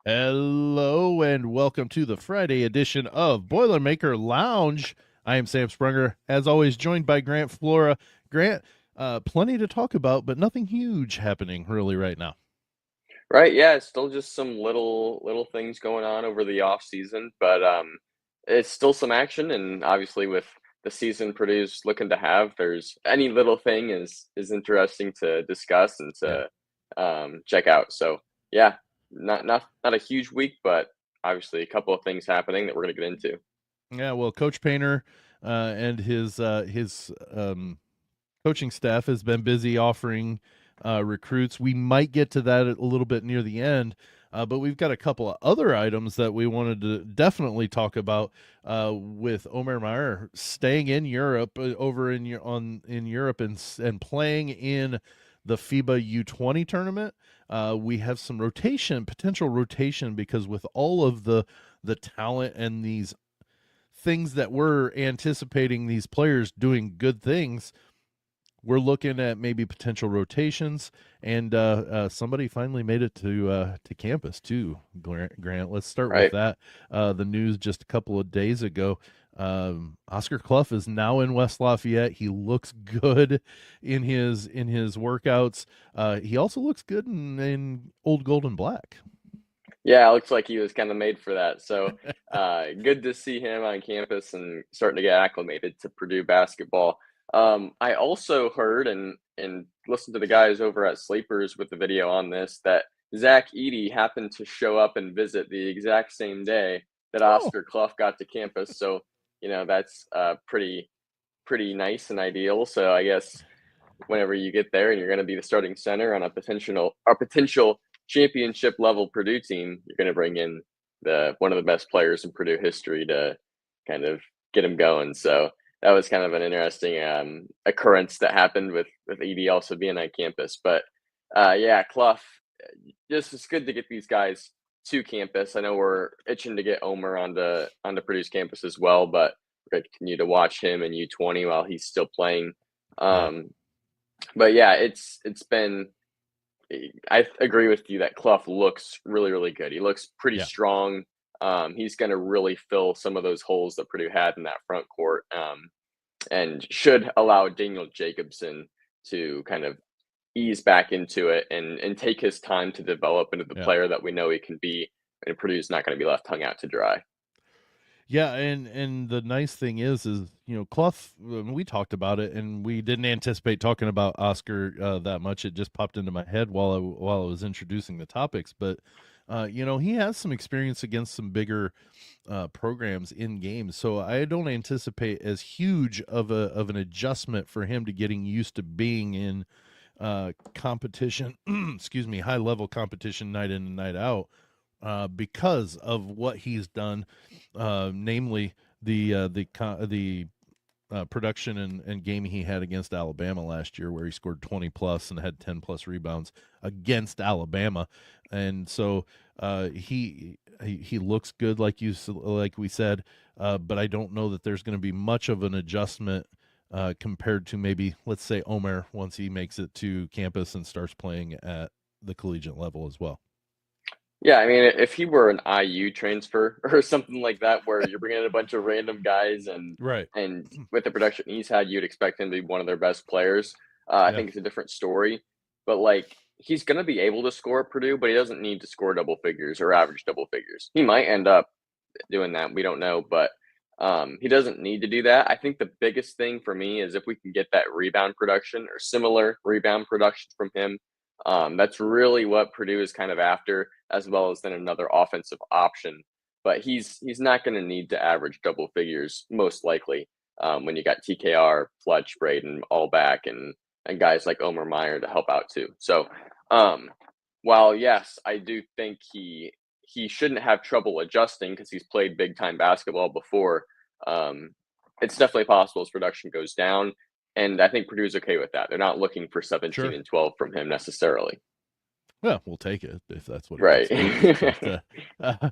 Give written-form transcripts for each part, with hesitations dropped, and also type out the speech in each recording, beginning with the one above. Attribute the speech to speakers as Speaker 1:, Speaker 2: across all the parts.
Speaker 1: Hello and welcome to the Friday edition of Boilermaker Lounge. I am Sam Sprunger, as always, joined by Grant Flora. Grant, plenty to talk about, but nothing huge happening really right now.
Speaker 2: Right, yeah, it's still just some little things going on over the off season, but it's still some action, and obviously with the season Purdue's looking to have, there's any little thing is interesting to discuss and
Speaker 1: Yeah.
Speaker 2: to check out. So yeah, not a huge week, but obviously a couple of things happening that we're gonna get into.
Speaker 1: Yeah, well, Coach Painter and his coaching staff has been busy offering recruits. We might get to that a little bit near the end, but we've got a couple of other items that we wanted to definitely talk about with Omer Mayer staying in Europe, over in Europe and playing in the FIBA U20 tournament. We have some potential rotation, because with all of the talent and these things that we're anticipating, these players doing good things, we're looking at maybe potential rotations, and somebody finally made it to campus too. Grant, let's start with
Speaker 2: Right.
Speaker 1: that. The news just a couple of days ago. Oscar Cluff is now in West Lafayette. He looks good in his workouts. He also looks good in old gold and black.
Speaker 2: Yeah, it looks like he was kind of made for that. So good to see him on campus and starting to get acclimated to Purdue basketball. I also heard and listened to the guys over at Sleepers with the video on this that Zach Edey happened to show up and visit the exact same day that
Speaker 1: Oh,
Speaker 2: Oscar Cluff got to campus. So that's pretty nice and ideal. So I guess whenever you get there and you're going to be the starting center on a potential championship level Purdue team, you're going to bring in the one of the best players in Purdue history to kind of get him going. So that was kind of an interesting occurrence that happened with Edie also being on campus. But yeah, Cluff, just it's good to get these guys to campus. I know we're itching to get Omer onto Purdue's campus as well, but we're going to continue to watch him in U20 while he's still playing.
Speaker 1: yeah,
Speaker 2: Um, but yeah, it's been. I agree with you that Cluff looks really good. He looks pretty
Speaker 1: yeah.
Speaker 2: strong. He's going to really fill some of those holes that Purdue had in that front court, and should allow Daniel Jacobson to kind of ease back into it and take his time to develop into the
Speaker 1: Yeah.
Speaker 2: player that we know he can be. And Purdue's not going to be left hung out to dry.
Speaker 1: Yeah, and the nice thing is Cluff. We talked about it, and we didn't anticipate talking about Oscar that much. It just popped into my head while I was introducing the topics. But he has some experience against some bigger programs in games, so I don't anticipate as huge of an adjustment for him to getting used to being in competition. Excuse me, high level competition night in and night out, because of what he's done, namely the production and game he had against Alabama last year, where he scored 20 plus and had 10 plus rebounds against Alabama, and so he looks good, like we said, but I don't know that there's going to be much of an adjustment. Compared to maybe, let's say, Omer, once he makes it to campus and starts playing at the collegiate level as well.
Speaker 2: Yeah, I mean, if he were an IU transfer or something like that, where you're bringing in a bunch of random guys
Speaker 1: Right.
Speaker 2: and with the production he's had, you'd expect him to be one of their best players. I
Speaker 1: Yeah.
Speaker 2: think it's a different story, but like he's going to be able to score at Purdue, but he doesn't need to score double figures or average double figures. He might end up doing that. We don't know, but he doesn't need to do that. I think the biggest thing for me is if we can get that rebound production or similar rebound production from him. That's really what Purdue is kind of after, as well as then another offensive option. But he's not going to need to average double figures most likely when you got TKR, Fletch, Braden all back, and guys like Omer Meyer to help out too. So um, while yes, I do think he shouldn't have trouble adjusting because he's played big time basketball before. Um, it's definitely possible his production goes down, and I think Purdue's okay with that. They're not looking for 17
Speaker 1: Sure.
Speaker 2: and 12 from him necessarily.
Speaker 1: Well, we'll take it if that's what it
Speaker 2: Right.
Speaker 1: takes first. But uh,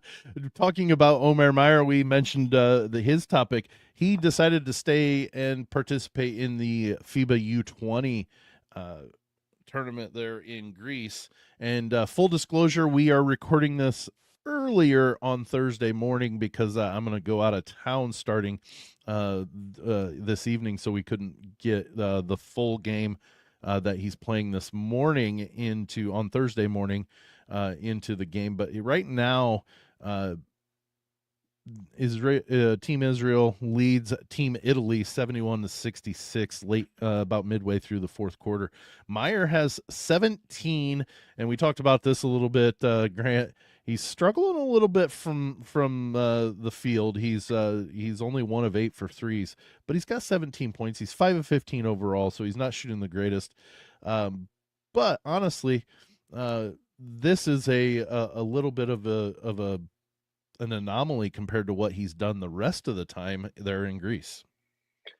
Speaker 1: talking about Omer Meyer, we mentioned his topic. He decided to stay and participate in the FIBA U20 uh, tournament there in Greece. And full disclosure, we are recording this earlier on Thursday morning because I'm going to go out of town starting this evening, so we couldn't get the full game that he's playing this morning into on Thursday morning into the game. But right now, Team Israel leads Team Italy 71-66 late about midway through the fourth quarter. Meyer has 17, and we talked about this a little bit. Grant, he's struggling a little bit from the field. He's only 1 of 8 for threes, but he's got 17 points. He's 5 of 15 overall, so he's not shooting the greatest. But honestly, this is a little bit of an anomaly compared to what he's done the rest of the time there in Greece.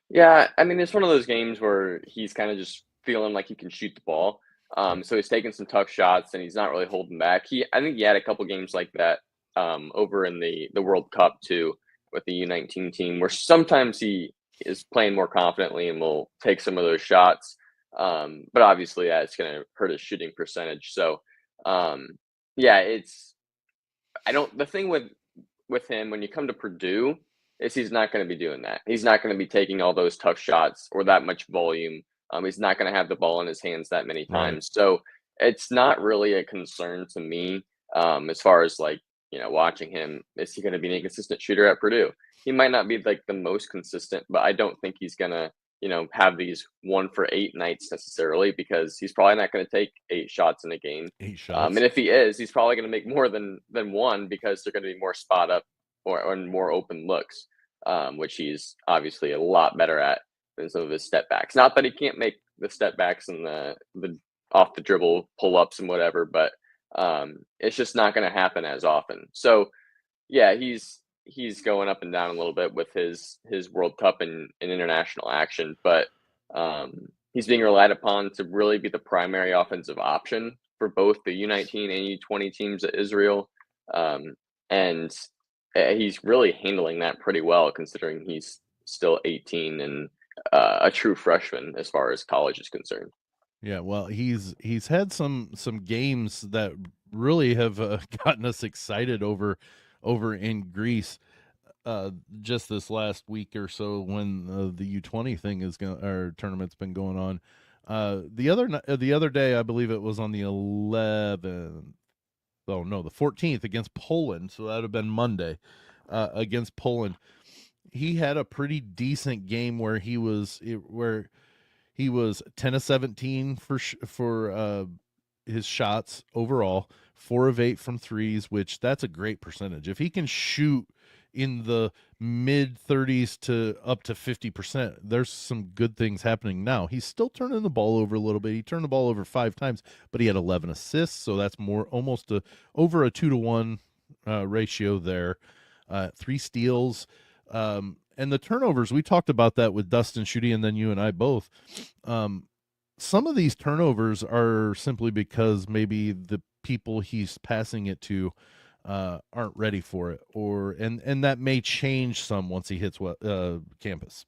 Speaker 2: Yeah, I mean, it's one of those games where he's kind of just feeling like he can shoot the ball. So he's taking some tough shots and he's not really holding back. I think he had a couple games like that over in the World Cup too with the U19 team, where sometimes he is playing more confidently and will take some of those shots. But obviously, it's going to hurt his shooting percentage. So, yeah, I don't. The thing with him when you come to Purdue is he's not going to be doing that. He's not going to be taking all those tough shots or that much volume. He's not going to have the ball in his hands that many
Speaker 1: Right.
Speaker 2: times. So it's not really a concern to me as far as like, watching him. Is he going to be an inconsistent shooter at Purdue? He might not be like the most consistent, but I don't think he's going to, have these 1 for 8 nights necessarily because he's probably not going to take 8 shots in a game.
Speaker 1: 8 shots.
Speaker 2: And if he is, he's probably going to make more than one because they're going to be more spot up or more open looks, which he's obviously a lot better at than some of his step backs. Not that he can't make the step backs and the off the dribble pull ups and whatever, but it's just not going to happen as often. So yeah, he's going up and down a little bit with his World Cup and international action, but he's being relied upon to really be the primary offensive option for both the U19 and U20 teams at Israel. And he's really handling that pretty well considering he's still 18 and a true freshman as far as college is concerned.
Speaker 1: Yeah, well, he's had some games that really have gotten us excited over in Greece. Just this last week or so, when the U20 thing is going or tournament's been going on. The other day, I believe it was on the 11th. Oh no, the 14th against Poland. So that would have been Monday against Poland. He had a pretty decent game where he was 10 of 17 for his shots overall, 4 of 8 from threes, which that's a great percentage. If he can shoot in the mid 30s to up to 50%, there's some good things happening now. He's still turning the ball over a little bit. He turned the ball over 5 times, but he had 11 assists, so that's more almost over a 2-to-1 ratio there. 3 steals. And the turnovers, we talked about that with Dustin Schutte and then you and I both. Some of these turnovers are simply because maybe the people he's passing it to aren't ready for it, and that may change some once he hits campus.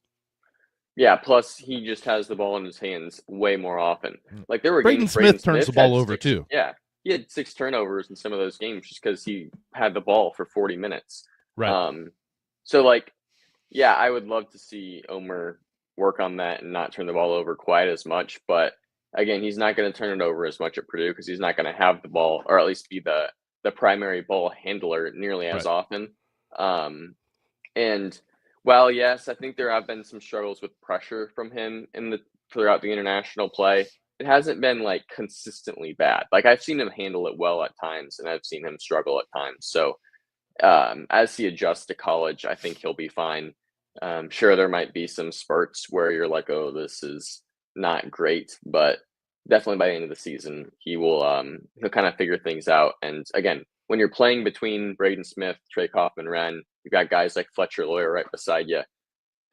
Speaker 2: Yeah, plus he just has the ball in his hands way more often. Like there were
Speaker 1: Braden
Speaker 2: games
Speaker 1: Smith turns the ball over
Speaker 2: 6,
Speaker 1: too.
Speaker 2: Yeah, he had 6 turnovers in some of those games just because he had the ball for 40 minutes.
Speaker 1: Right.
Speaker 2: So like, yeah, I would love to see Omer work on that and not turn the ball over quite as much. But again, he's not going to turn it over as much at Purdue because he's not going to have the ball, or at least be the primary ball handler nearly as
Speaker 1: Right.
Speaker 2: often. And while yes, I think there have been some struggles with pressure from him throughout the international play, it hasn't been like consistently bad. Like I've seen him handle it well at times, and I've seen him struggle at times. So as he adjusts to college, I think he'll be fine. Sure, there might be some spurts where you're like, oh, this is not great, but definitely by the end of the season, he'll kind of figure things out. And again, when you're playing between Braden Smith, Trey Kaufman-Renn, you've got guys like Fletcher Lawyer right beside you.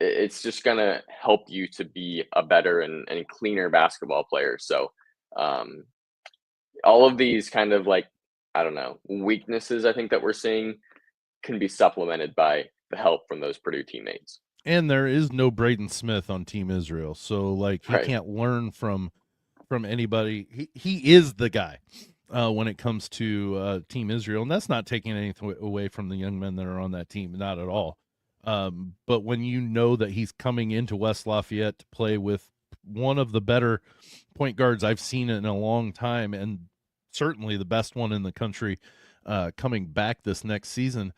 Speaker 2: It's just gonna help you to be a better and cleaner basketball player. So all of these kind of like, I don't know, weaknesses I think that we're seeing can be supplemented by the help from those Purdue teammates.
Speaker 1: And there is no Braden Smith on Team Israel, so like he
Speaker 2: Right.
Speaker 1: can't learn from anybody. He is the guy. when it comes to Team Israel, and that's not taking anything away from the young men that are on that team, not at all. But when you know that he's coming into West Lafayette to play with one of the better point guards I've seen in a long time, and certainly the best one in the country, coming back this next season,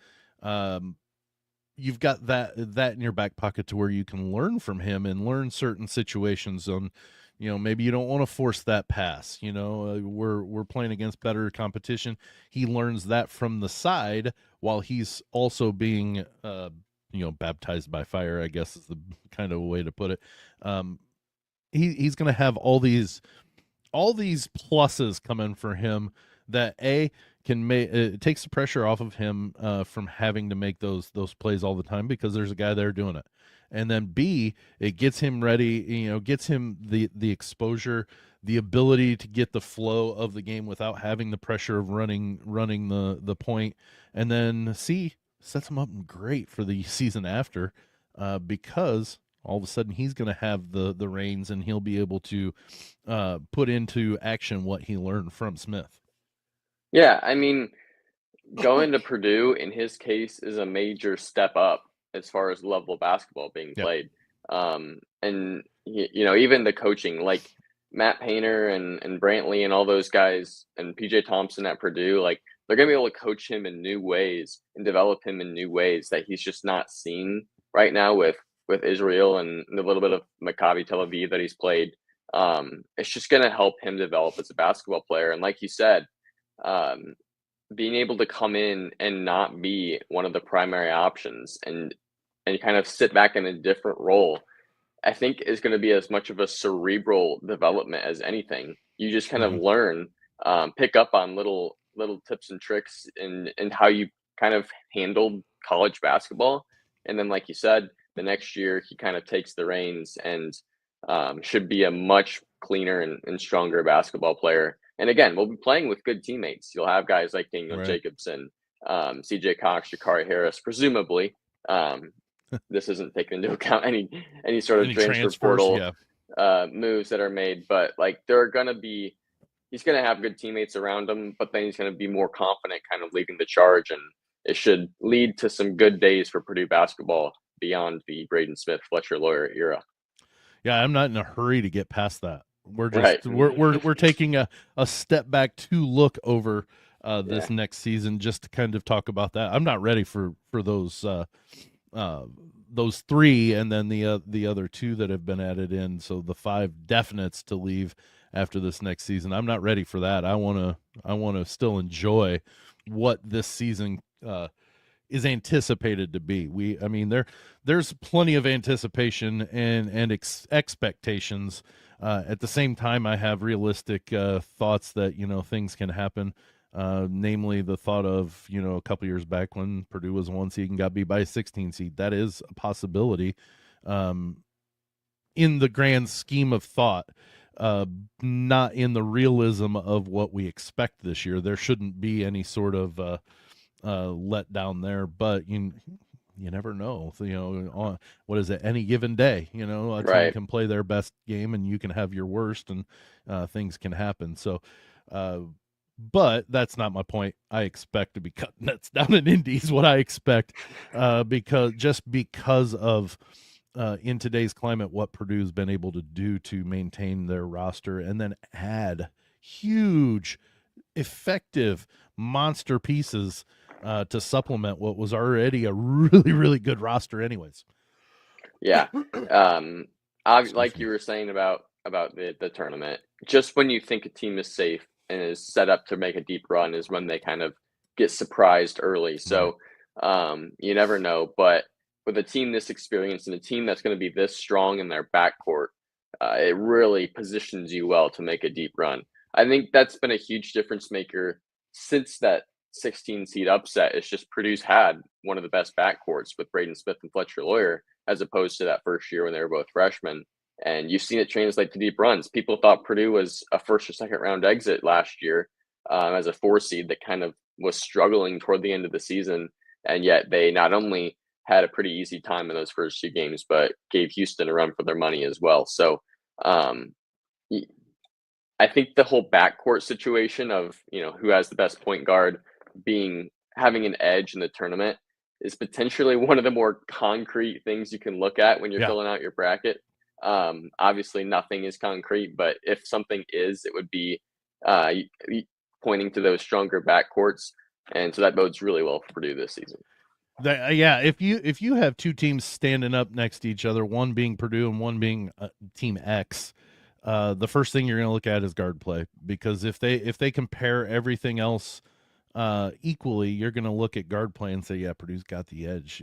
Speaker 1: you've got that in your back pocket to where you can learn from him and learn certain situations on, maybe you don't want to force that pass. We're playing against better competition. He learns that from the side while he's also being baptized by fire, I guess is the kind of way to put it. He's going to have all these pluses coming for him that can make it takes the pressure off of him from having to make those plays all the time, because there's a guy there doing it. And then B, it gets him ready, gets him the exposure, the ability to get the flow of the game without having the pressure of running the point. And then C, sets him up great for the season after, because all of a sudden he's going to have the reins, and he'll be able to put into action what he learned from Smith.
Speaker 2: Yeah, I mean, going to Purdue in his case is a major step up as far as level of basketball being
Speaker 1: Yep.
Speaker 2: played. And even the coaching, like Matt Painter and Brantley and all those guys and PJ Thompson at Purdue, like they're gonna be able to coach him in new ways and develop him in new ways that he's just not seen right now with Israel and the little bit of Maccabi Tel Aviv that he's played. It's just gonna help him develop as a basketball player. And like you said, um, being able to come in and not be one of the primary options and kind of sit back in a different role, I think is going to be as much of a cerebral development as anything. You just kind of learn, pick up on little tips and tricks and how you kind of handled college basketball. And then, like you said, the next year he kind of takes the reins and should be a much cleaner and stronger basketball player. And again, we'll be playing with good teammates. You'll have guys like Daniel Jacobson, CJ Cox, Jakari Harris, presumably. This isn't taking into account any sort of transfer portal moves that are made, but like he's going to have good teammates around him, but then he's going to be more confident kind of leading the charge, and it should lead to some good days for Purdue basketball beyond the Braden Smith, Fletcher Lawyer era.
Speaker 1: Yeah, I'm not in a hurry to get past that. We're just we're taking a step back to look over this next season, just to kind of talk about that. I'm not ready for those three, and then the other two that have been added in. So the 5 definites to leave after this next season. I'm not ready for that. I want to still enjoy what this season is anticipated to be. There's plenty of anticipation and expectations. At the same time, I have realistic thoughts that things can happen. Namely the thought of a couple years back when Purdue was 1 seed and got beat by a 16 seed. That is a possibility, in the grand scheme of thought. Not in the realism of what we expect this year. There shouldn't be any sort of let down there, but you never know. On what is it? Any given day, a team can play their best game, and you can have your worst, and things can happen. So, but that's not my point. I expect to be cutting nets down in Indies. What I expect, because of in today's climate, what Purdue's been able to do to maintain their roster, and then add huge, effective monster pieces to supplement what was already a really, really good roster anyways.
Speaker 2: Yeah. Like you were saying about the tournament, just when you think a team is safe and is set up to make a deep run is when they kind of get surprised early. So you never know. But with a team this experienced and a team that's going to be this strong in their backcourt, it really positions you well to make a deep run. I think that's been a huge difference maker since that 16 seed upset. It's just Purdue's had one of the best backcourts with Braden Smith and Fletcher Lawyer, as opposed to that first year when they were both freshmen. And you've seen it translate to deep runs. People thought Purdue was a first or second round exit last year as a 4 seed that kind of was struggling toward the end of the season. And yet they not only had a pretty easy time in those first 2 games, but gave Houston a run for their money as well. So I think the whole backcourt situation of, who has the best point guard having an edge in the tournament is potentially one of the more concrete things you can look at when you're
Speaker 1: Yeah.
Speaker 2: filling out your bracket. Obviously, nothing is concrete, but if something is, it would be pointing to those stronger backcourts, and so that bodes really well for Purdue this season.
Speaker 1: Yeah, if you have two teams standing up next to each other, one being Purdue and one being Team X, the first thing you're going to look at is guard play, because if they compare everything else equally, you're going to look at guard play and say, yeah, Purdue's got the edge.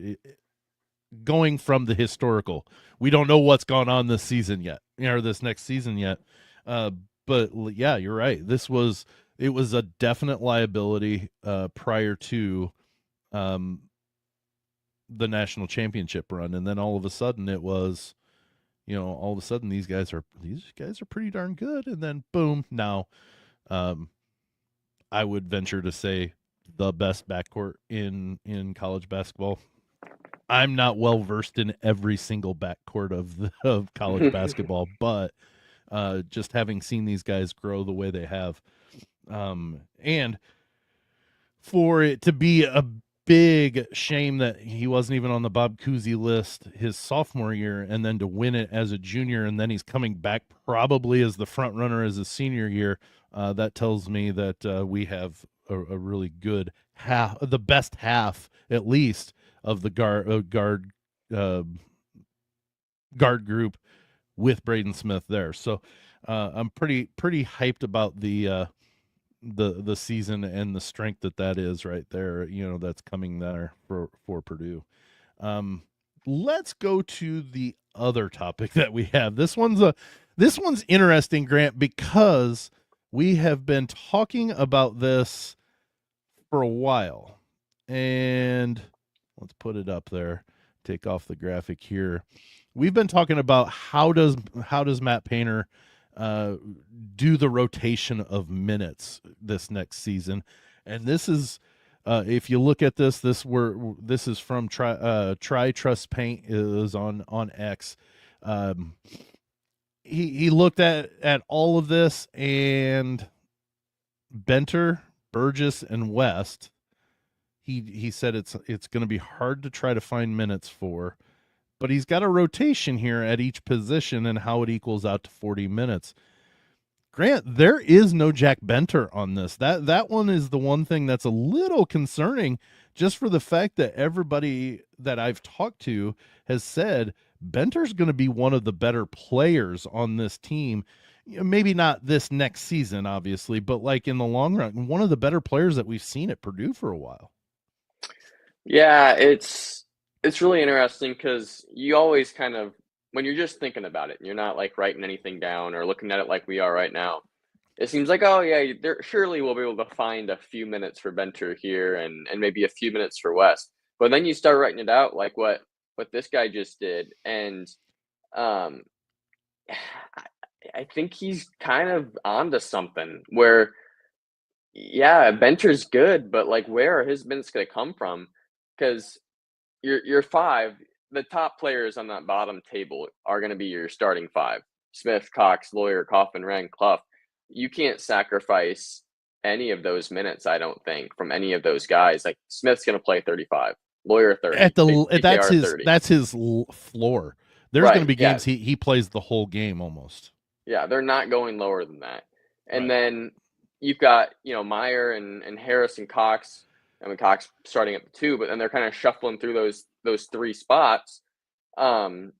Speaker 1: Going from the historical, we don't know what's gone on this season yet, or this next season yet. Uh, but yeah, you're right. It was a definite liability prior to um, the national championship run, and then all of a sudden it was, all of a sudden these guys are pretty darn good, and then boom, now um, I would venture to say the best backcourt in college basketball. I'm not well versed in every single backcourt of college basketball, but just having seen these guys grow the way they have, and for it to be a big shame that he wasn't even on the Bob Cousy list his sophomore year, and then to win it as a junior, and then he's coming back probably as the front runner as a senior year. That tells me that we have a really good half, the best half at least of the uh, guard group with Braden Smith there. So I'm pretty hyped about the season and the strength that is right there, that's coming there for Purdue. Let's go to the other topic that we have. This one's interesting, Grant, because we have been talking about this for a while. And let's put it up there. Take off the graphic here. We've been talking about how does Matt Painter uh, do the rotation of minutes this next season, and this is if you look at this is from Try Trust Paint is on X. Um, he looked at all of this, and Benter, Burgess, and West. He said it's going to be hard to try to find minutes for, but he's got a rotation here at each position and how it equals out to 40 minutes. Grant, there is no Jack Benter on this. That one is the one thing that's a little concerning, just for the fact that everybody that I've talked to has said Benter's going to be one of the better players on this team. Maybe not this next season, obviously, but like in the long run, one of the better players that we've seen at Purdue for a while.
Speaker 2: Yeah, it's really interesting because you always kind of, when you're just thinking about it and you're not like writing anything down or looking at it like we are right now, it seems like, oh yeah, there surely we'll be able to find a few minutes for Benter here and maybe a few minutes for West. But then you start writing it out like what this guy just did, and um, I think he's kind of onto something where, yeah, Benter's good, but like where are his minutes going to come from? Because your five, the top players on that bottom table are going to be your starting five: Smith, Cox, Lawyer, Coffin, Wren, Cluff. You can't sacrifice any of those minutes, I don't think, from any of those guys. Like Smith's going to play 35, Lawyer 30,
Speaker 1: At the
Speaker 2: KKR 30.
Speaker 1: that's his floor. There's going to
Speaker 2: Right?
Speaker 1: be
Speaker 2: Yeah,
Speaker 1: games he plays the whole game almost.
Speaker 2: yeah. They're not going lower than that. And
Speaker 1: Right.
Speaker 2: then you've got Meyer and Harris and Cox. I mean, Cox starting at the two, but then they're kind of shuffling through those three spots. Um,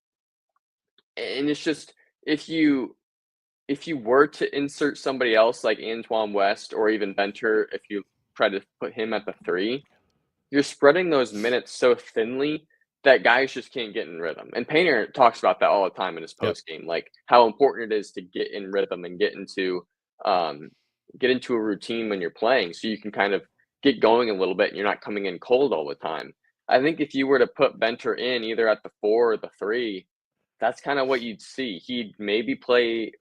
Speaker 2: and it's just, if you were to insert somebody else like Antoine West or even Benter, if you try to put him at the three, you're spreading those minutes so thinly that guys just can't get in rhythm. And Painter talks about that all the time in his
Speaker 1: Yep.
Speaker 2: post game, like how important it is to get in rhythm and um, get into a routine when you're playing, so you can kind of get going a little bit and you're not coming in cold all the time. I think if you were to put Benter in either at the four or the three, that's kind of what you'd see. He'd maybe play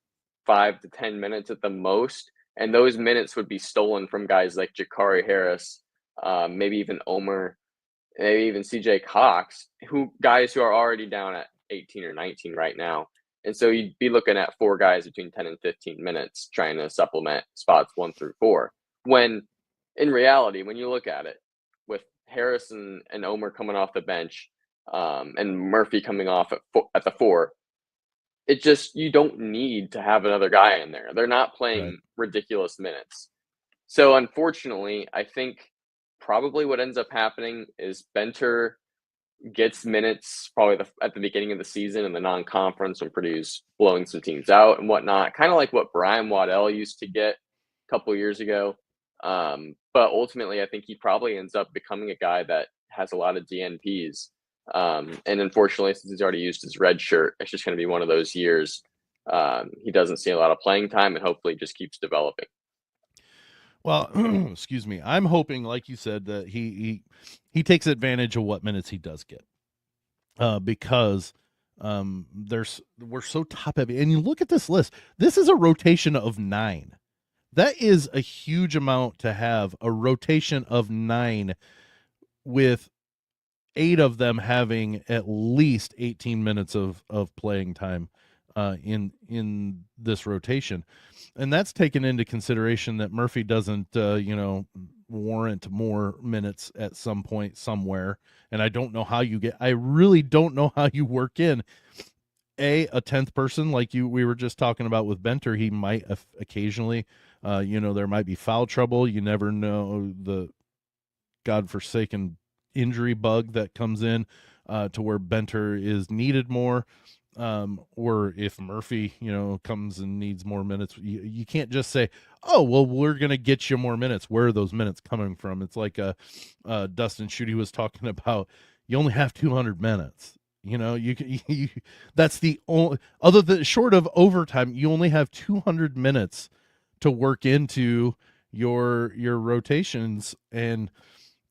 Speaker 2: 5 to 10 minutes at the most, and those minutes would be stolen from guys like Jakari Harris, maybe even Omer, maybe even CJ Cox, guys who are already down at 18 or 19 right now. And so you'd be looking at 4 guys between 10 and 15 minutes trying to supplement spots 1 through 4. When in reality, when you look at it, with Harrison and Omer coming off the bench, and Murphy coming off at the 4, it just, you don't need to have another guy in there. They're not
Speaker 1: Right.
Speaker 2: playing ridiculous minutes. So unfortunately, I think probably what ends up happening is Benter gets minutes probably at the beginning of the season in the non-conference when Purdue's blowing some teams out and whatnot, kind of like what Brian Waddell used to get a couple years ago. But ultimately, I think he probably ends up becoming a guy that has a lot of DNPs. And unfortunately, since he's already used his red shirt, it's just going to be one of those years. He doesn't see a lot of playing time and hopefully just keeps developing.
Speaker 1: Well, excuse me. I'm hoping, like you said, that he takes advantage of what minutes he does get, because we're so top heavy. And you look at this list. This is a rotation of 9. That is a huge amount to have a rotation of 9 with 8 of them having at least 18 minutes of playing time in this rotation. And that's taken into consideration that Murphy doesn't warrant more minutes at some point somewhere. And I really don't know how you work in a 10th person like we were just talking about with Benter. He might occasionally, there might be foul trouble. You never know, the godforsaken injury bug that comes in to where Benter is needed more. Or if Murphy, comes and needs more minutes, you can't just say, "Oh, well, we're gonna get you more minutes." Where are those minutes coming from? It's like Dustin Schutte was talking about. You only have 200 minutes. That's the only, other than short of overtime, you only have 200 minutes to work into your rotations. And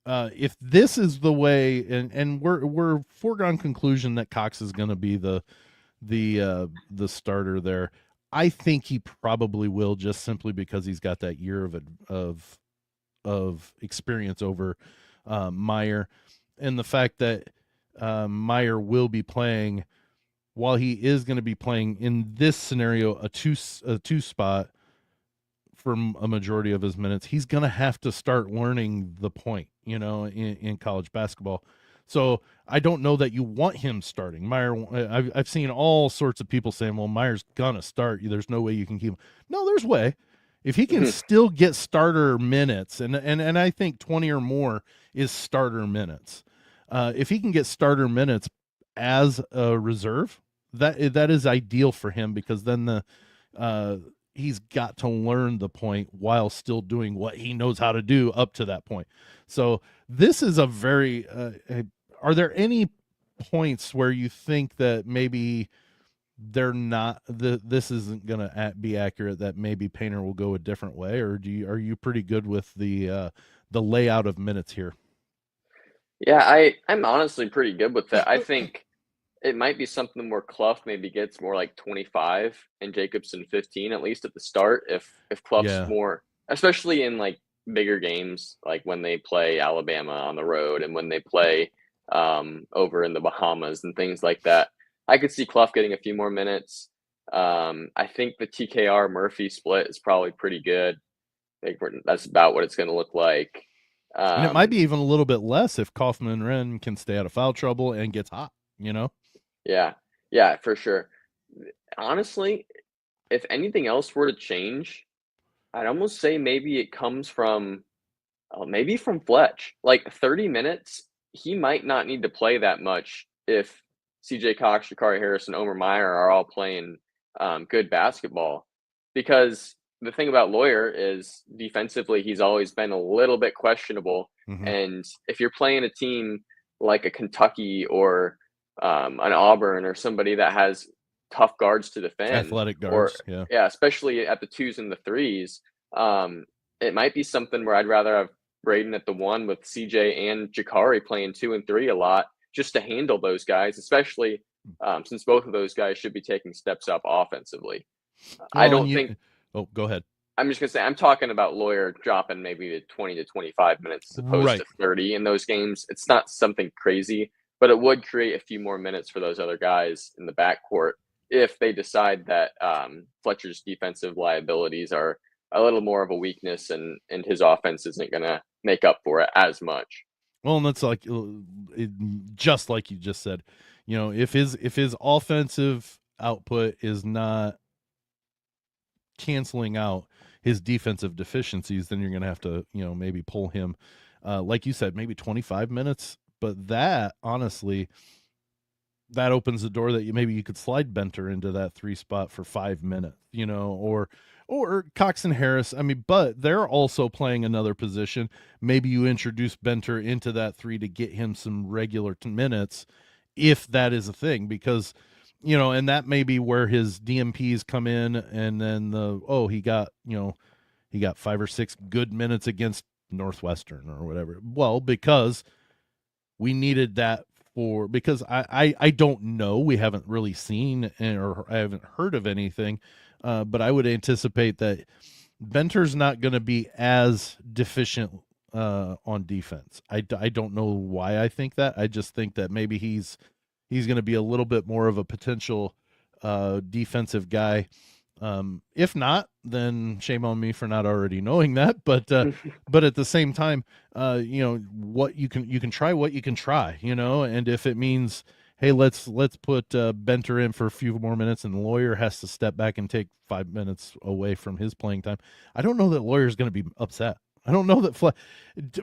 Speaker 1: if this is the way, and we're foregone conclusion that Cox is going to be the starter there. I think he probably will, just simply because he's got that year of experience over Meyer, and the fact that Meyer will be playing, while he is going to be playing in this scenario a two spot for a majority of his minutes, he's going to have to start learning the point, in college basketball. So I don't know that you want him starting. Meyer, I've seen all sorts of people saying, well, Meyer's going to start. There's no way you can keep him. No, there's way. If he can still get starter minutes, and I think 20 or more is starter minutes. If he can get starter minutes as a reserve, that is ideal for him, because then he's got to learn the point while still doing what he knows how to do up to that point. So this is a very are there any points where you think that maybe they're not this isn't going to be accurate, that maybe Painter will go a different way, or are you pretty good with the layout of minutes here?
Speaker 2: Yeah, I'm honestly pretty good with that. I think it might be something where Cluff maybe gets more like 25 and Jacobson 15, at least at the start. If Cluff's
Speaker 1: Yeah.
Speaker 2: more, especially in like bigger games, like when they play Alabama on the road and when they play over in the Bahamas and things like that, I could see Cluff getting a few more minutes. I think the TKR Murphy split is probably pretty good. I think that's about what it's going to look like.
Speaker 1: And it might be even a little bit less if Kaufman and Wren can stay out of foul trouble and gets hot.
Speaker 2: Yeah, yeah, for sure. Honestly, if anything else were to change, I'd almost say maybe it comes from maybe from Fletch. Like 30 minutes, he might not need to play that much if CJ Cox, Shakari Harris, and Omer Meyer are all playing good basketball. Because the thing about Lawyer is defensively, he's always been a little bit questionable.
Speaker 1: Mm-hmm.
Speaker 2: And if you're playing a team like a Kentucky or an Auburn or somebody that has tough guards to defend,
Speaker 1: Athletic
Speaker 2: or
Speaker 1: guards, yeah.
Speaker 2: yeah, especially at the 2s and the 3s, it might be something where I'd rather have Braden at the 1 with CJ and Jakari playing 2 and 3 a lot, just to handle those guys, especially since both of those guys should be taking steps up offensively. I
Speaker 1: Well,
Speaker 2: don't think.
Speaker 1: go ahead.
Speaker 2: I'm just gonna say I'm talking about Lawyer dropping maybe to 20 to 25 minutes as opposed
Speaker 1: Right.
Speaker 2: to 30 in those games. It's not something crazy, but it would create a few more minutes for those other guys in the backcourt. if they decide that Fletcher's defensive liabilities are a little more of a weakness, and his offense isn't going to make up for it as much.
Speaker 1: Well, and that's like just like you just said, if his offensive output is not canceling out his defensive deficiencies, then you're going to have to, maybe pull him, like you said, maybe 25 minutes. But that, honestly, that opens the door that maybe you could slide Benter into that 3 spot for 5 minutes, or Cox and Harris. I mean, but they're also playing another position. Maybe you introduce Benter into that 3 to get him some regular minutes, if that is a thing, because and that may be where his DMPs come in, and then he got 5 or 6 good minutes against Northwestern or whatever. Well, because we needed that because I don't know. We haven't really seen, or I haven't heard of anything, but I would anticipate that Benter's not going to be as deficient on defense. I don't know why I think that. I just think that maybe he's going to be a little bit more of a potential defensive guy. If not, then shame on me for not already knowing that. But at the same time, what you can try what you can try, and if it means, hey, let's put Benter in for a few more minutes, and the Lawyer has to step back and take 5 minutes away from his playing time. I don't know that Lawyer's going to be upset. I don't know that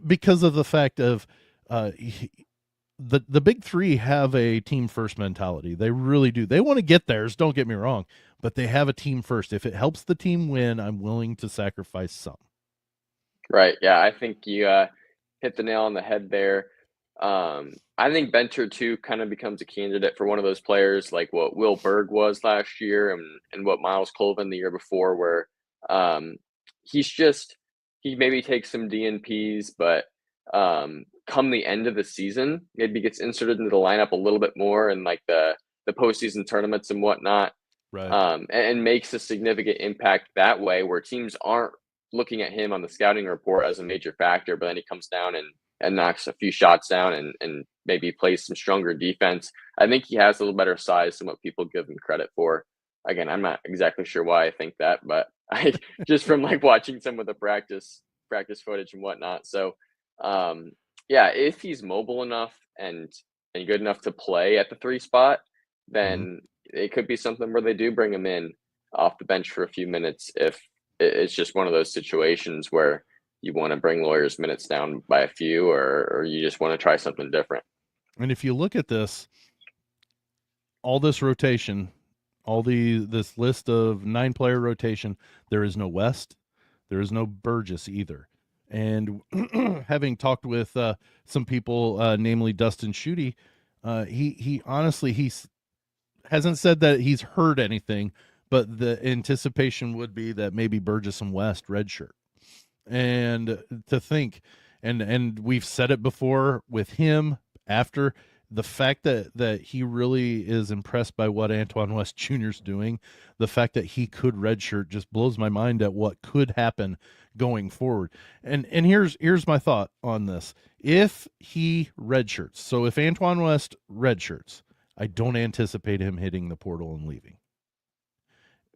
Speaker 1: because of the fact of the big three have a team first mentality. They really do. They want to get theirs, don't get me wrong, but they have a team first. If it helps the team win, I'm willing to sacrifice some.
Speaker 2: Right. Yeah, I think you hit the nail on the head there. I think Benter too kind of becomes a candidate for one of those players like what Will Berg was last year, and what Miles Colvin the year before, where he maybe takes some DNPs, but come the end of the season, maybe gets inserted into the lineup a little bit more in like the postseason tournaments and whatnot,
Speaker 1: Right.
Speaker 2: and makes a significant impact that way, where teams aren't looking at him on the scouting report as a major factor, but then he comes down and knocks a few shots down, and maybe plays some stronger defense. I think he has a little better size than what people give him credit for. Again, I'm not exactly sure why I think that, but I just from like watching some of the practice footage and whatnot. So yeah, if he's mobile enough and good enough to play at the 3 spot, then it could be something where they do bring him in off the bench for a few minutes, if it's just one of those situations where you want to bring Lawyer's minutes down by a few, or you just want to try something different.
Speaker 1: And if you look at this, all this rotation, this list of 9-player rotation, there is no West, there is no Burgess either. And having talked with some people, namely Dustin Schutte, he honestly hasn't said that he's heard anything, but the anticipation would be that maybe Burgess and West redshirt. And to think, and we've said it before with him, after the fact that he really is impressed by what Antoine West Jr. is doing, the fact that he could redshirt just blows my mind at what could happen going forward. And here's my thought on this. If he redshirts, so if Antoine West redshirts, I don't anticipate him hitting the portal and leaving,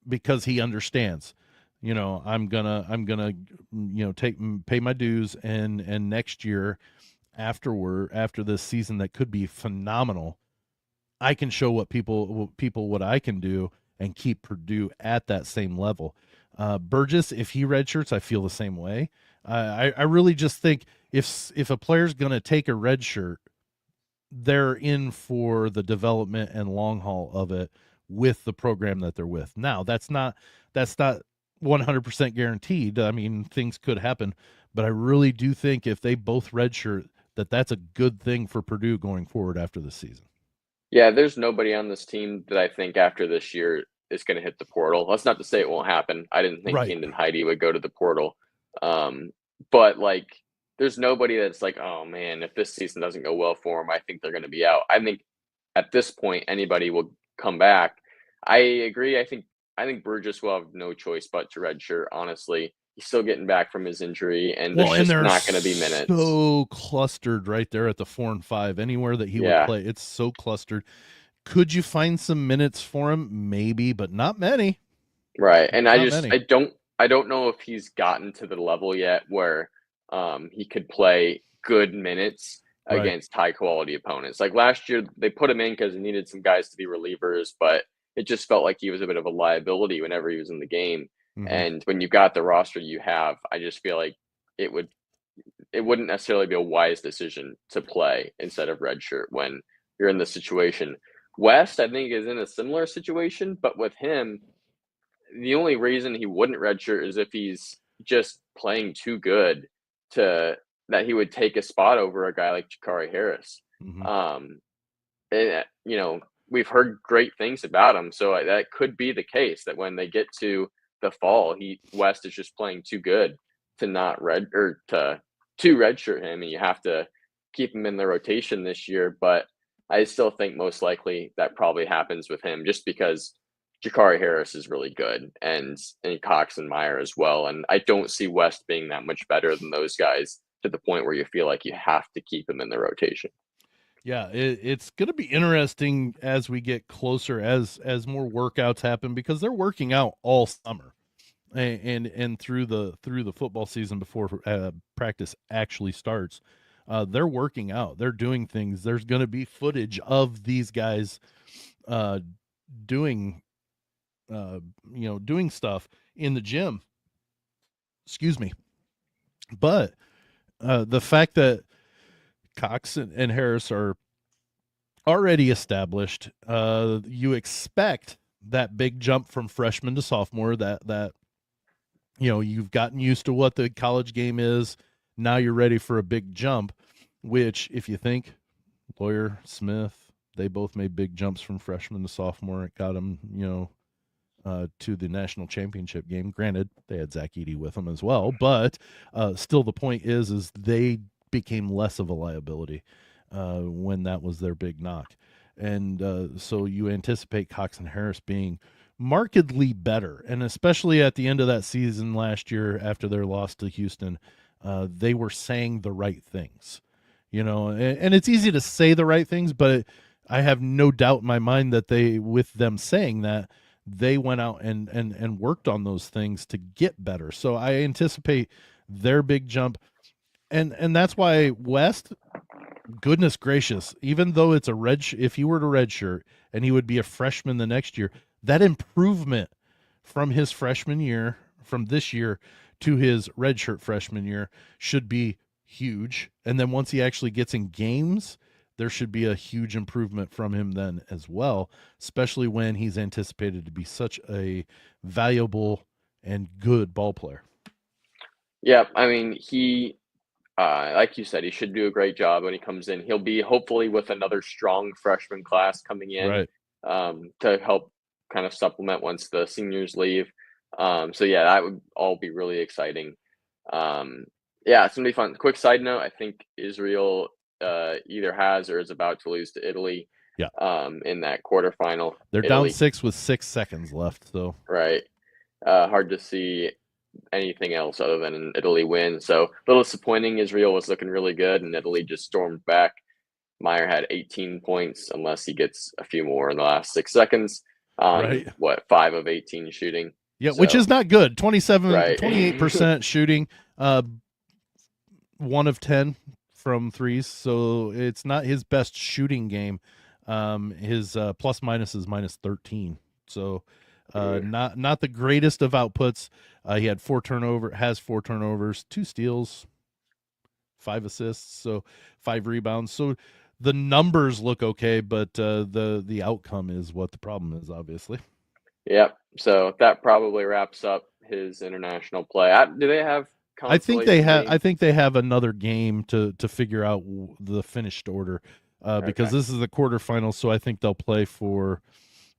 Speaker 1: because he understands, I'm gonna pay my dues, and next year, after this season that could be phenomenal, I can show what what I can do and keep Purdue at that same level. Burgess, if he redshirts, I feel the same way. I really just think if a player's gonna take a red shirt, they're in for the development and long haul of it with the program that they're with. Now, that's not 100% guaranteed. I mean, things could happen, but I really do think if they both redshirt, that's a good thing for Purdue going forward after the season.
Speaker 2: Yeah, there's nobody on this team that I think after this year is going to hit the portal. That's not to say it won't happen. I didn't think Keenan Heide would go to the portal. But like, there's nobody that's like, oh man, if this season doesn't go well for them, I think they're going to be out. I think at this point, anybody will come back. I agree. I think Burgess will have no choice but to redshirt. Honestly, he's still getting back from his injury, and there's just not going to be minutes.
Speaker 1: So clustered right there at the 4 and 5. Anywhere that he would play, it's so clustered. Could you find some minutes for him? Maybe, but not many.
Speaker 2: Right. And
Speaker 1: Not many.
Speaker 2: I don't know if he's gotten to the level yet where he could play good minutes
Speaker 1: Right.
Speaker 2: against high quality opponents. Like last year they put him in because he needed some guys to be relievers, but it just felt like he was a bit of a liability whenever he was in the game.
Speaker 1: Mm-hmm.
Speaker 2: And when you've got the roster you have, I just feel like it would it wouldn't necessarily be a wise decision to play instead of redshirt when you're in this situation. West, I think, is in a similar situation, but with him, the only reason he wouldn't redshirt is if he's just playing too good to that he would take a spot over a guy like Jakari Harris.
Speaker 1: Mm-hmm.
Speaker 2: You know, we've heard great things about him, so that could be the case that when they get to the fall, West is just playing too good to not red or to redshirt him, and you have to keep him in the rotation this year. But I still think most likely that probably happens with him, just because Jakari Harris is really good, and Cox and Meyer as well. And I don't see West being that much better than those guys to the point where you feel like you have to keep him in the rotation.
Speaker 1: Yeah, it's going to be interesting as we get closer, as more workouts happen, because they're working out all summer, and through the football season before practice actually starts. They're working out. They're doing things. There's going to be footage of these guys doing doing stuff in the gym. Excuse me. But the fact that Cox and Harris are already established, you expect that big jump from freshman to sophomore, that you've gotten used to what the college game is. Now you're ready for a big jump, which, if you think Lawyer, Smith, they both made big jumps from freshman to sophomore. It got them, to the national championship game. Granted, they had Zach Edey with them as well, but still, the point is they became less of a liability when that was their big knock, and so you anticipate Cox and Harris being markedly better, and especially at the end of that season last year after their loss to Houston, they were saying the right things, and it's easy to say the right things, but I have no doubt in my mind that with them saying that, they went out and worked on those things to get better. So I anticipate their big jump. And that's why West, goodness gracious, even though it's if he were to redshirt and he would be a freshman the next year, that improvement from his freshman year, from this year to his redshirt freshman year, should be huge. And then once he actually gets in games, there should be a huge improvement from him then as well, especially when he's anticipated to be such a valuable and good ball player.
Speaker 2: Yeah, I mean, like you said, he should do a great job when he comes in. He'll be hopefully with another strong freshman class coming in,
Speaker 1: right,
Speaker 2: to help kind of supplement once the seniors leave. So yeah, that would all be really exciting. Yeah, it's gonna be fun. Quick side note: I think Israel either has or is about to lose to Italy.
Speaker 1: Yeah.
Speaker 2: In that quarterfinal.
Speaker 1: They're
Speaker 2: Italy,
Speaker 1: down 6 with 6 seconds left, so
Speaker 2: right. Hard to see anything else other than an Italy win. So a little disappointing. Israel was looking really good, and Italy just stormed back. Meyer had 18 points, unless he gets a few more in the last 6 seconds.
Speaker 1: right.
Speaker 2: 5 of 18 shooting.
Speaker 1: Yeah, which is not good. 28% shooting, 1 of 10 from threes, so it's not his best shooting game. His plus minus is minus 13, so not the greatest of outputs. He had 4 turnovers, 2 steals, 5 assists, so 5 rebounds. So the numbers look okay, but the outcome is what the problem is, obviously.
Speaker 2: Yep. So that probably wraps up his international play. Do they have?
Speaker 1: I think they have another game to figure out the finished order, because this is the quarterfinals. So I think they'll play for,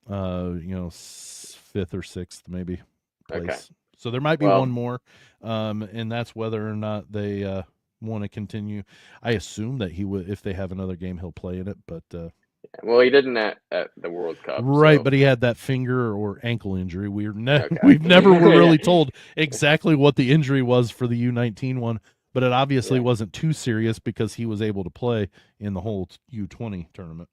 Speaker 1: 5th or 6th maybe place.
Speaker 2: Okay.
Speaker 1: So there might be one more, and that's whether or not they want to continue. I assume that he would, if they have another game, he'll play in it. But
Speaker 2: well, he didn't at the World Cup,
Speaker 1: right?
Speaker 2: so.
Speaker 1: But he had that finger or ankle injury. We've never were really told exactly what the injury was for the U19 one, but it obviously wasn't too serious because he was able to play in the whole U20 tournament.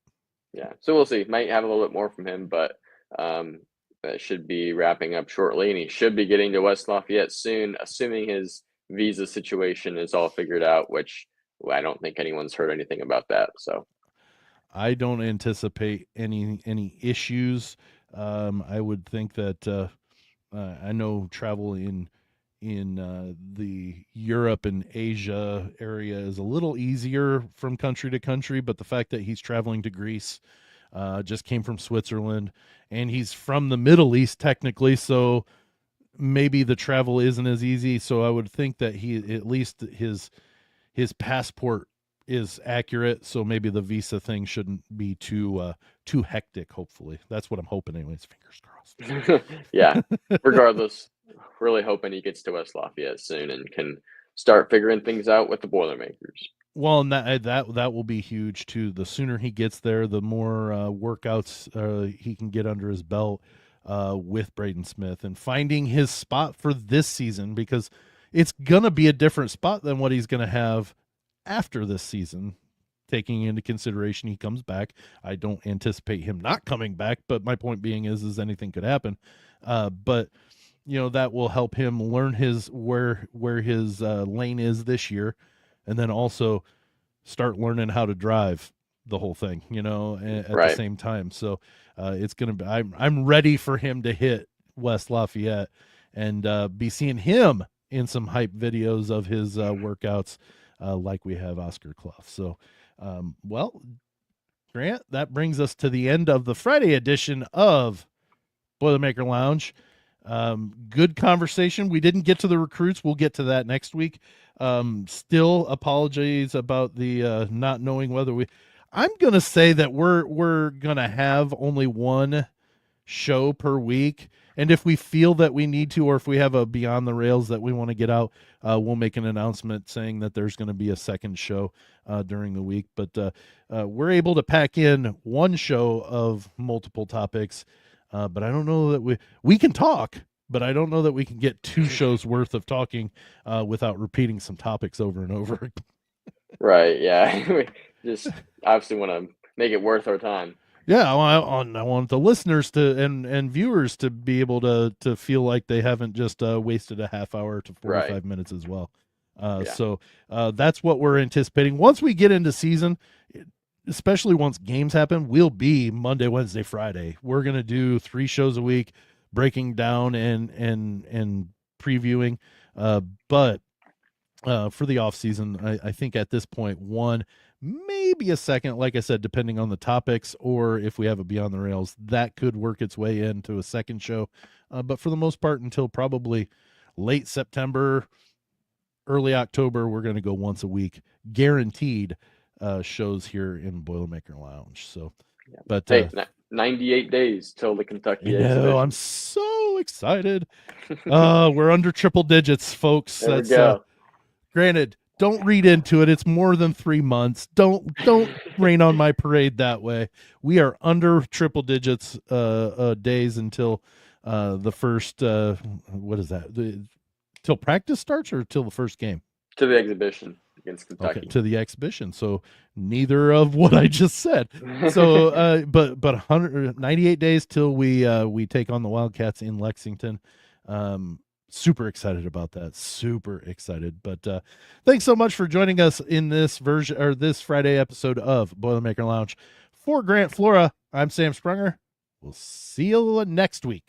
Speaker 2: Yeah, so we'll see. Might have a little bit more from him, but that should be wrapping up shortly, and he should be getting to West Lafayette soon, assuming his visa situation is all figured out, which I don't think anyone's heard anything about that. So
Speaker 1: I don't anticipate any issues. I would think that I know travel in the Europe and Asia area is a little easier from country to country, but the fact that he's traveling to Greece, just came from Switzerland, and he's from the Middle East technically, so maybe the travel isn't as easy. So I would think that he at least his passport is accurate, so maybe the visa thing shouldn't be too hectic. Hopefully, that's what I'm hoping. Anyways, fingers crossed.
Speaker 2: yeah, regardless, really hoping he gets to West Lafayette soon and can start figuring things out with the Boilermakers.
Speaker 1: Well, and that will be huge too. The sooner he gets there, the more workouts he can get under his belt with Braden Smith and finding his spot for this season, because it's gonna be a different spot than what he's gonna have after this season. Taking into consideration he comes back, I don't anticipate him not coming back. But my point being is anything could happen. But that will help him learn his where his lane is this year, and then also start learning how to drive the whole thing, at the same time. So it's gonna be. I'm ready for him to hit West Lafayette and be seeing him in some hype videos of his workouts, like we have Oscar Cluff. So, well, Grant, that brings us to the end of the Friday edition of Boilermaker Lounge. Good conversation. We didn't get to the recruits. We'll get to that next week. Still apologies about the not knowing whether I'm gonna say that we're gonna have only one show per week, and if we feel that we need to, or if we have a Beyond the Rails that we want to get out, we'll make an announcement saying that there's going to be a second show during the week. But we're able to pack in one show of multiple topics. But I don't know that we can talk, but I don't know that we can get two shows worth of talking without repeating some topics over and over.
Speaker 2: Right. Yeah. We just obviously want to make it worth our time.
Speaker 1: Yeah, I want the listeners to and viewers to be able to feel like they haven't just wasted a half hour to 45 minutes as well. So that's what we're anticipating. Once we get into season, especially once games happen, we'll be Monday, Wednesday, Friday. We're gonna do 3 shows a week, breaking down and previewing. But for the off season, I think at this point, one, maybe a second, like I said, depending on the topics, or if we have a Beyond the Rails, that could work its way into a second show. But for the most part, until probably late September, early October, we're going to go once a week, guaranteed shows here in Boilermaker Lounge. So, but
Speaker 2: hey, 98 days till the Kentucky exhibition.
Speaker 1: I'm so excited. We're under triple digits, folks.
Speaker 2: There we go.
Speaker 1: Granted, don't read into it. It's more than 3 months. Don't rain on my parade that way. We are under triple digits days until the first what is that? Till practice starts or till the first game?
Speaker 2: To the exhibition against Kentucky.
Speaker 1: Okay, to the exhibition. So neither of what I just said. So but 198 days till we take on the Wildcats in Lexington. Super excited about that. Super excited. But thanks so much for joining us in this version or this Friday episode of Boilermaker Lounge. For Grant Flora, I'm Sam Sprunger. We'll see you next week.